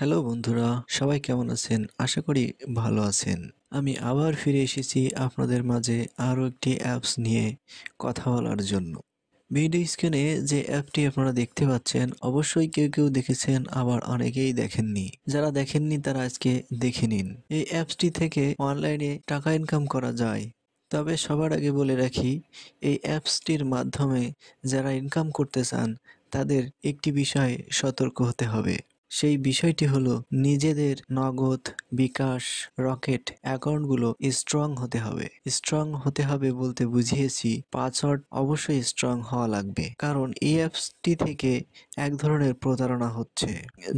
Hello বন্ধুরা, সবাই কেমন আছেন? আশা করি ভালো আছেন। আমি আবার ফিরে এসেছি আপনাদের মাঝে আরও একটি অ্যাপস নিয়ে কথা বলার জন্য। ভিডিও স্ক্রিনে যে অ্যাপটি আপনারা দেখতে পাচ্ছেন, অবশ্যই কেউ কেউ দেখেছেন, আবার অনেকেই দেখেননি। যারা দেখেননি তারা আজকে দেখে নিন। এই অ্যাপসটি থেকে অনলাইনে টাকা ইনকাম করা যায়। তবে সবার আগে বলে রাখি, এই অ্যাপসটির মাধ্যমে যারা ইনকাম করতে চান তাদের একটি বিষয়ে সতর্ক হতে হবে। সেই বিষয়টি হলো নিজেদের নগদ, বিকাশ, রকেট অ্যাকাউন্টগুলো স্ট্রং হতে হবে। স্ট্রং হতে হবে বলতে বুঝিয়েছি, পাসওয়ার্ড অবশ্যই স্ট্রং হওয়া লাগবে, কারণ এই অ্যাপসটি থেকে এক ধরনের প্রতারণা হচ্ছে।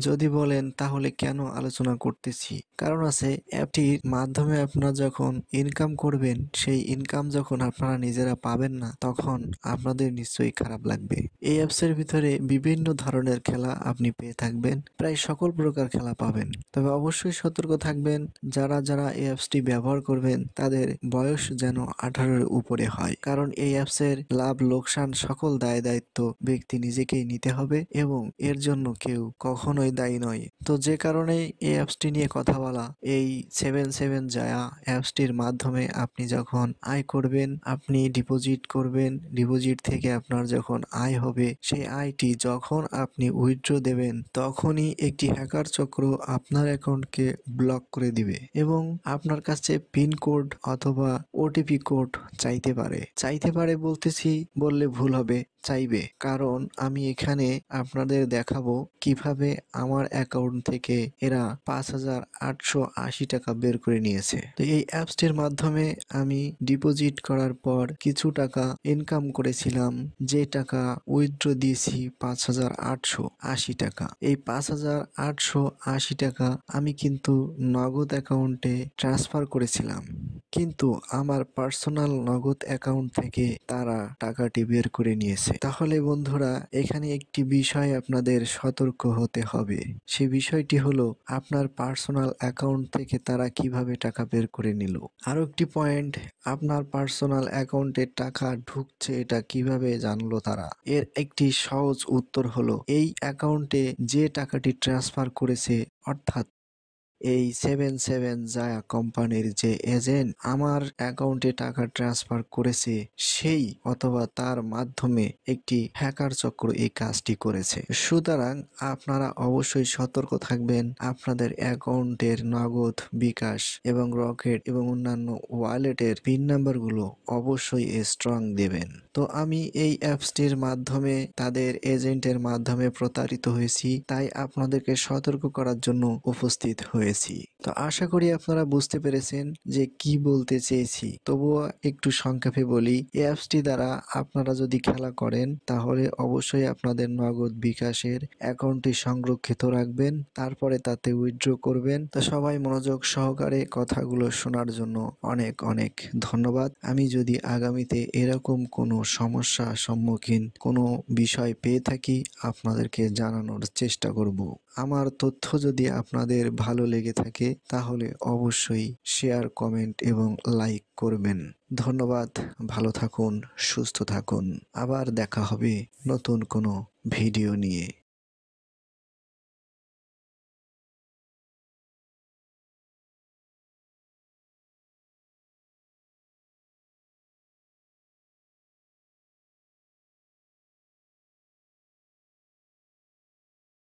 যদি বলেন তাহলে কেন আলোচনা করতেছি, কারণ আছে, অ্যাপটির মাধ্যমে আপনারা যখন ইনকাম করবেন, সেই ইনকাম যখন আপনারা নিজেরা পাবেন না, তখন আপনাদের নিশ্চয়ই খারাপ লাগবে। এই অ্যাপসের ভিতরে বিভিন্ন ধরনের খেলা আপনি পেয়ে থাকবেন, প্রায় সকল প্রকার খেলা পাবেন। তবে অবশ্যই সতর্ক থাকবেন, যারা যারা এই অ্যাপসটি ব্যবহার করবেন তাদের বয়স যেন 18-এর উপরে হয়, কারণ এই অ্যাপসের লাভ লোকসান সকল দায় দায়িত্ব ব্যক্তি নিজেকেই নিতে হবে এবং এর জন্য কেউ কখনোই দায়ী নয়। তো যে কারণে এই অ্যাপসটি নিয়ে কথা বলা, এই 77 জায়া অ্যাপসটির মাধ্যমে আপনি যখন আয় করবেন, আপনি ডিপোজিট করবেন, ডিপোজিট থেকে আপনার যখন আয় হবে, সেই আয়টি যখন আপনি উইথড্র দেবেন, তখনই একটি হ্যাকার চক্র আপনার অ্যাকাউন্টকে ব্লক করে দিবে এবং আপনার কাছে পিন কোড অথবা ওটিপি কোড চাইতে পারে বলতেছি, বললে ভুল হবে, চাইবে। কারণ আমি এখানে আপনাদের দেখাবো কিভাবে আমার অ্যাকাউন্ট থেকে এরা 5,880 টাকা বের করে নিয়েছে। তো এই অ্যাপসটির মাধ্যমে আমি ডিপোজিট করার পর কিছু টাকা ইনকাম করেছিলাম, যে টাকা উইথড্র দিয়েছি 5,880 টাকা। এই 5,880 টাকা আমি কিন্তু নগদ অ্যাকাউন্টে ট্রান্সফার করেছিলাম, কিন্তু আমার পার্সোনাল নগদ অ্যাকাউন্ট থেকে তারা টাকাটি বের করে নিয়েছে। তাহলে বন্ধুরা, এখানে একটি বিষয় আপনাদের সতর্ক হতে হবে। সে বিষয়টি হলো আপনার পার্সোনাল অ্যাকাউন্ট থেকে তারা কিভাবে টাকা বের করে নিল। আরো একটি পয়েন্ট, আপনার পার্সোনাল অ্যাকাউন্টে টাকা ঢুকছে এটা কিভাবে জানলো তারা? এর একটি সহজ উত্তর হলো, এই অ্যাকাউন্টে যে টাকাটি ট্রান্সফার করেছে, অর্থাৎ এই 77 জায়া কোম্পানির যে এজেন্ট আমার অ্যাকাউন্টে টাকা ট্রান্সফার করেছে, সেই অথবা তার মাধ্যমে একটি হ্যাকার চক্র এই কাজটি করেছে। সুতরাং আপনারা অবশ্যই সতর্ক থাকবেন, আপনাদের অ্যাকাউন্টের নগদ, বিকাশ এবং রকেট এবং অন্যান্য ওয়ালেটের পিন নাম্বারগুলো অবশ্যই স্ট্রং দেবেন। তো আমি এই অ্যাপসটির মাধ্যমে, তাদের এজেন্টের মাধ্যমে প্রতারিত হয়েছি, তাই আপনাদেরকে সতর্ক করার জন্য উপস্থিত হয়েছি। তো আশা করি আপনারা বুঝতে পেরেছেন যে কি বলতে চেয়েছি। তবুও একটু সংক্ষেপে বলি, এই অ্যাপসটি দ্বারা আপনারা যদি খেলা করেন, তাহলে অবশ্যই আপনাদের নগদ, বিকাশের অ্যাকাউন্টটি সংরক্ষিত রাখবেন, তারপরে তাতে উইথড্র করবেন। তো সবাই মনোযোগ সহকারে কথাগুলো শোনার জন্য অনেক অনেক ধন্যবাদ। আমি যদি আগামীতে এরকম কোনো সমস্যা সম্মুখীন কোনো বিষয় পেয়ে থাকি, আপনাদেরকে জানানোর চেষ্টা করব। আমার তথ্য যদি আপনাদের ভালো লেগে থাকে, তাহলে অবশ্যই শেয়ার, কমেন্ট এবং লাইক করবেন। ধন্যবাদ, ভালো থাকুন, সুস্থ থাকুন। আবার দেখা হবে নতুন কোনো ভিডিও নিয়ে।